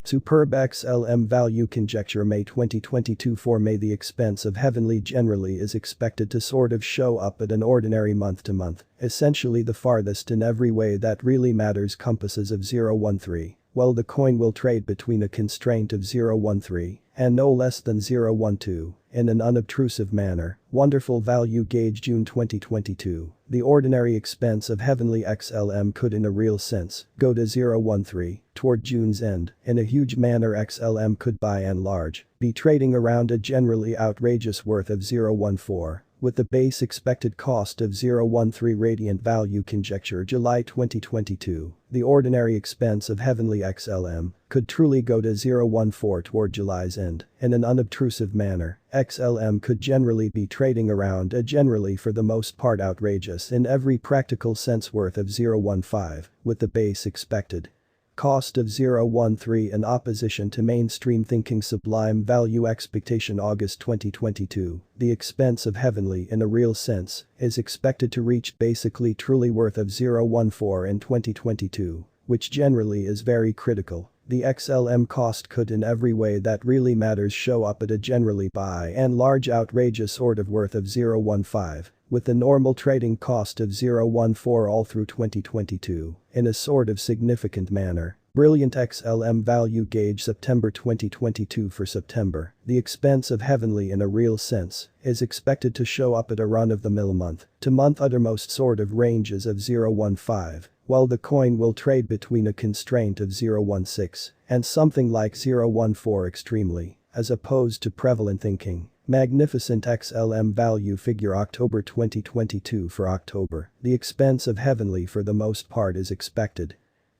Superb XLM value conjecture May 2022. For May, the expense of heavenly generally is expected to sort of show up at an ordinary month to month, essentially the farthest in every way that really matters compasses of 013. Well, the coin will trade between a constraint of 013 and no less than 012 in an unobtrusive manner. Wonderful value gauge June 2022. The ordinary expense of heavenly XLM could in a real sense go to 013 toward June's end. In a huge manner, XLM could by and large be trading around a generally outrageous worth of 014. With the base expected cost of 013 radiant value conjecture July 2022, the ordinary expense of heavenly XLM could truly go to 014 toward July's end. In an unobtrusive manner, XLM could generally be trading around a generally for the most part outrageous in every practical sense worth of 015, with the base expected cost of 013 in opposition to mainstream thinking sublime value expectation August 2022, the expense of heavenly in a real sense is expected to reach basically truly worth of 014 in 2022, which generally is very critical. The XLM cost could in every way that really matters show up at a generally by and large outrageous sort of worth of 015. With the normal trading cost of 014 all through 2022, in a sort of significant manner. Brilliant XLM value gauge September 2022. For September, the expense of heavenly in a real sense is expected to show up at a run-of-the-mill month-to-month uttermost sort of ranges of 015, while the coin will trade between a constraint of 016 and something like 014 extremely, as opposed to prevalent thinking. Magnificent XLM value figure October 2022. For October, the expense of heavenly for the most part is expected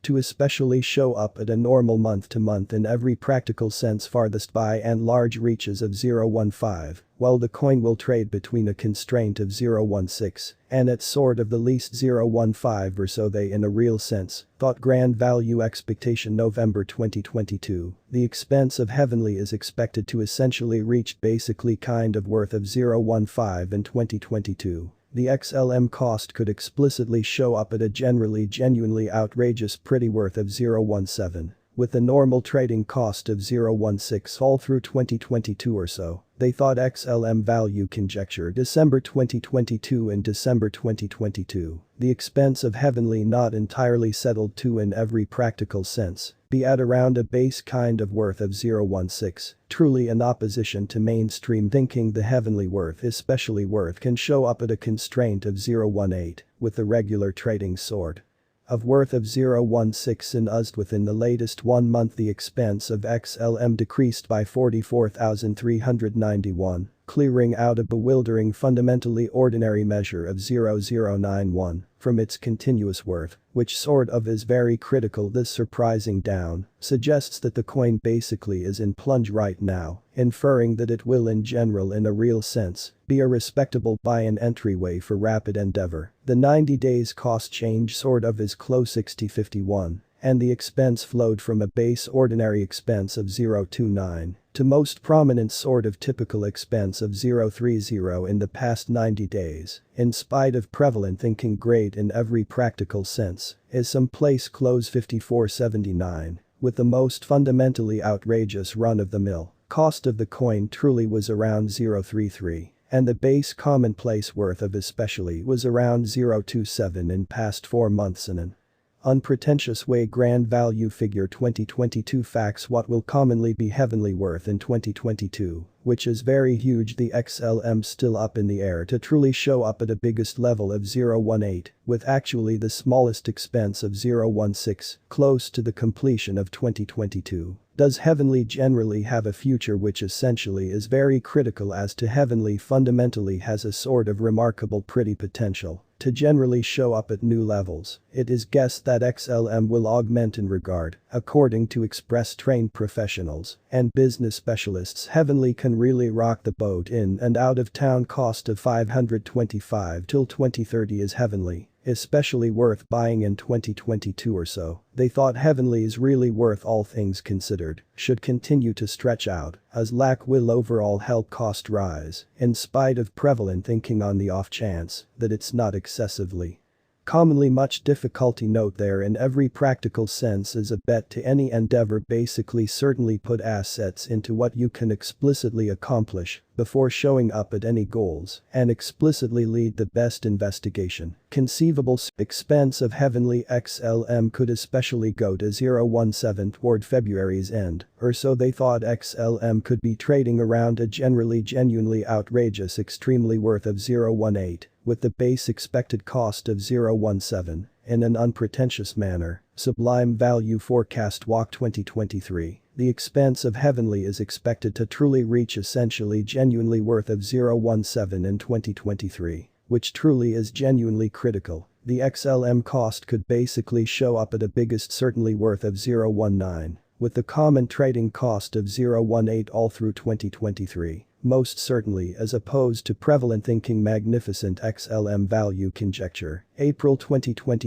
to especially show up at a normal month-to-month in every practical sense farthest by and large reaches of 015, while the coin will trade between a constraint of 016 and at sort of the least 015 or so they in a real sense. Thought grand value expectation November 2022, the expense of heavenly is expected to essentially reach basically kind of worth of 015 in 2022. The XLM cost could explicitly show up at a generally genuinely outrageous pretty worth of 017, with a normal trading cost of 016 all through 2022 or so. They thought XLM value conjecture December 2022 and December 2022, the expense of heavenly not entirely settled to in every practical sense, be at around a base kind of worth of 016, truly in opposition to mainstream thinking. The heavenly worth especially worth can show up at a constraint of 018, with the regular trading sort of worth of 016 in USD. Within the latest 1 month, the expense of XLM decreased by 44,391, clearing out a bewildering fundamentally ordinary measure of 0091 from its continuous worth, which sort of is very critical. This surprising down suggests that the coin basically is in plunge right now, inferring that it will in general in a real sense be a respectable buy-in entryway for rapid endeavor. The 90 days cost change sort of is close X5000, and the expense flowed from a base ordinary expense of 029 to most prominent sort of typical expense of 030 in the past 90 days, in spite of prevalent thinking great in every practical sense, is someplace close 5479, with the most fundamentally outrageous run-of-the-mill cost of the coin truly was around 033. And the base commonplace worth of especially was around 027 in past 4 months in an unpretentious way. Grand value figure 2022 facts what will commonly be heavenly worth in 2022, which is very huge. The XLM still up in the air to truly show up at a biggest level of 018, with actually the smallest expense of 016, close to the completion of 2022. Does heavenly generally have a future? Which essentially is very critical, as to heavenly fundamentally has a sort of remarkable pretty potential to generally show up at new levels. It is guessed that XLM will augment in regard, according to express-trained professionals and business specialists. Heavenly can really rock the boat. In and out of town cost of 525 till 2030 is heavenly especially worth buying in 2022 or so. They thought heavenly is really worth, all things considered, should continue to stretch out, as lack will overall help cost rise, in spite of prevalent thinking on the off chance that it's not excessively Commonly much difficulty note there in every practical sense is a bet to any endeavor basically certainly put assets into what you can explicitly accomplish before showing up at any goals and explicitly lead the best investigation. Conceivable expense of heavenly XLM could especially go to 017 toward February's end, or so they thought. XLM could be trading around a generally genuinely outrageous extremely worth of 018. With the base expected cost of 017, in an unpretentious manner, sublime value forecast walk 2023, the expense of heavenly is expected to truly reach essentially genuinely worth of 017 in 2023, which truly is genuinely critical. The XLM cost could basically show up at a biggest certainly worth of 019, with the common trading cost of 018 all through 2023. Most certainly as opposed to prevalent thinking magnificent XLM value conjecture. April 2020